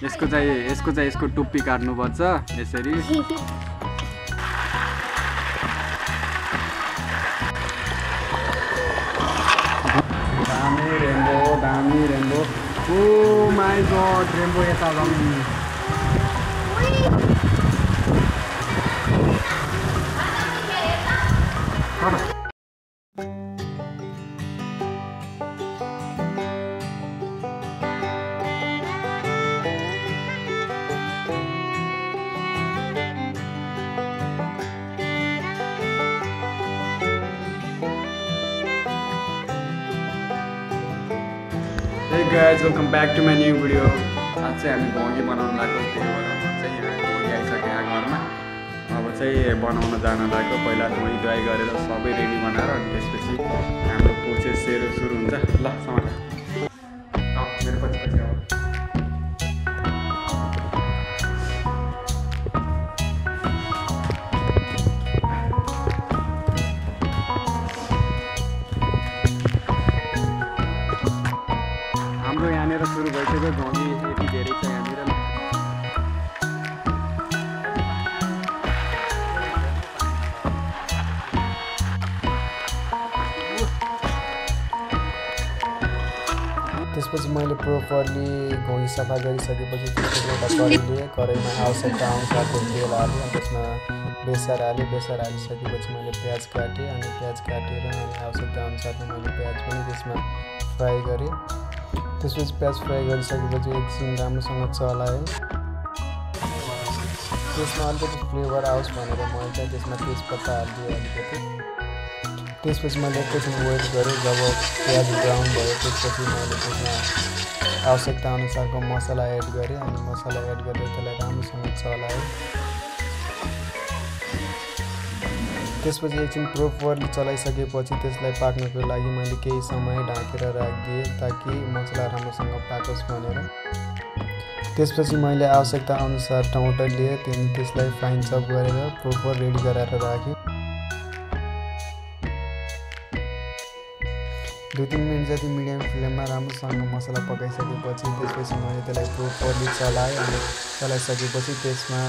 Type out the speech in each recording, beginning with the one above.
यसको टुप्पी काट्नुपर्छ यसरी। दामी rainbow. Oh my god, rainbow यता जाउँ। Hey guys, welcome back to my new video. आज चाहिँ हामी भोगी बनाउन लागेको, त्यही भएर चाहिँ यहाँ भोगी आइसक्यो घरमा। अब चाहिँ बनाउन जान लागेको। पहिला धोइ धुवाइ गरेर सबै रेडी बनाएर अनि त्यसपछि हाम्रो प्रोसेस सुरु हुन्छ। ल समाज मेरो पछि आऊ। हाम्रो यहाँनिर सुरु भइसक्यो। भोगी यति धेरै छ यहाँनिर। त्यसपछि मैले प्रोपरली घोगी सफा गरिसकेपछि त्यसपछि एउटा कराई लिएँ। कराईमा आवश्यकता अनुसारको तेल हालेँ अनि त्यसमा बेसार हालेँ। बेसार हालिसकेपछि मैले प्याज काटेँ अनि प्याज काटेर अनि आवश्यकता अनुसारको मैले प्याज पनि त्यसमा फ्राई गरेँ। त्यसपछि प्याज फ्राई गरिसकेपछि एकछिन राम्रोसँग चलाएँ। त्यसमा अलिकति फ्लेभर आओस् भनेर मैले चाहिँ त्यसमा तेजपत्ता हालिदिएँ अलिकति। त्यसपछि मैले एकैछिन वेट गरेँ। जब प्याज ब्राउन भयो त्यसपछि मैले त्यसमा आवश्यकता अनुसारको मसला एड गरेँ अनि मसला एड गरेर त्यसलाई राम्रोसँग चलाएँ। त्यसपछि एकछिन प्रोपरली चलाइसकेपछि त्यसलाई पाक्नको लागि मैले केही समय ढाकेर राखिदिएँ ताकि मसला राम्रोसँग पाकोस् भनेर। त्यसपछि मैले आवश्यकता अनुसार टमाटर लिएँ। त्यसलाई फाइन चप गरेर प्रोपर रेडी गराएर राखेँ। 2-3 मिनट जति मिडियम फ्लेममा राम्रोसँग मसला पकाइसकेपछि त्यसपछि मैले त्यसलाई प्रोपरली चलाएँ अनि चलाइसकेपछि त्यसमा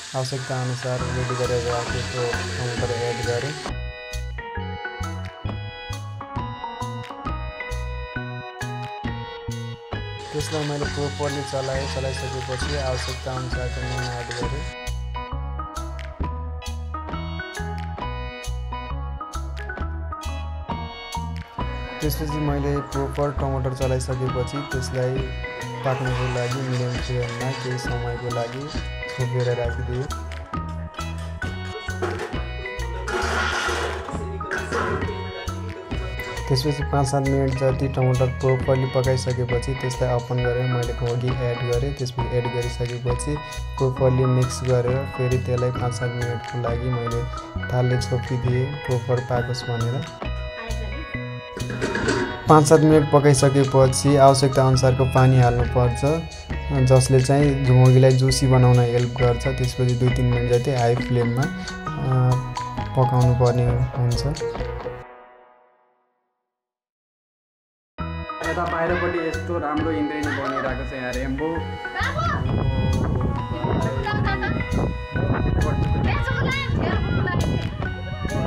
आवश्यकता अनुसार रेडी गरेर राखेको टमाटर एड गरेँ। त्यसलाई मैले प्रोपरली चलाएँ। चलाइसकेपछि आवश्यकता अनुसारको नुन एड गरेँ। त्यसपछि मैले प्रोपर टमाटर चलाइसकेपछि त्यसलाई पाक्नको लागि मिडियम फ्लेममा केही समयको लागि छोपेर राखिदिएँ। त्यसपछि 5-7 मिनट जति टमाटर प्रोपरली पकाइसकेपछि त्यसलाई ओपन गरेर मैले घोगी एड गरेँ। त्यसपछि एड गरिसकेपछि प्रोपरली मिक्स गरेर फेरि त्यसलाई 5-7 मिनटको लागि मैले थालले छोपिदिएँ प्रोपर पाकोस् भनेर। 5-7 मिनट पकाइसकेपछि आवश्यकता अनुसारको पानी हाल्नुपर्छ जसले चाहिँ घोगीलाई जुसी बनाउन हेल्प गर्छ। त्यसपछि 2-3 मिनट जति हाई फ्लेममा पकाउनु पर्ने हुन्छ। यता बाहिरपट्टि यस्तो राम्रो इन्द्रेणी बनिरहेको छ यहाँ रेनबो।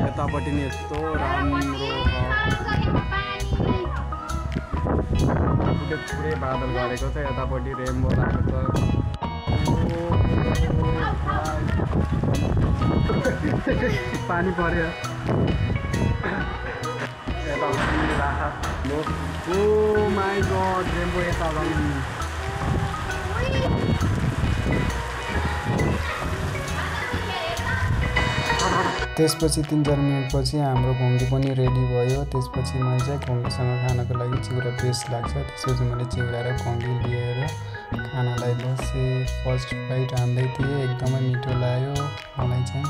यतापट्टि नि यस्तो राम्रो पुरै बादल गरेको छ। यतापट्टि रेनबो रहेको छ। पानी पर्यो। यतापट्टि राखा। ओ माय गॉड, रेनबो यता जाउँ। त्यसपछि 3-4 मिनटपछि हाम्रो घोगी पनि रेडी भयो। त्यसपछि मैले चाहिँ घोगीसँग खानको लागि चिउरा बेस्ट लाग्छ। त्यसपछि मैले चिउरा र घोगी लिएर खानालाई बसेँ। फर्स्ट बाइट हान्दै थिएँ, एकदमै मिठो लाग्यो मलाई चाहिँ।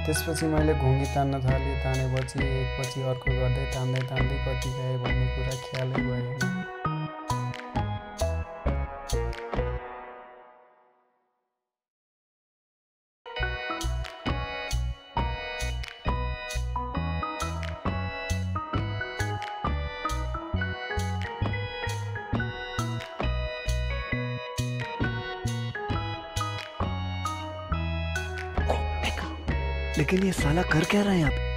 त्यसपछि मैले घोगी तान्न थालेँ। तानेपछि एकपछि अर्को गर्दै तान्दै कति खाएँ भन्ने कुरा ख्यालै भएन। लेकिन ये साला कर क्या रहे हैं यहाँ पे?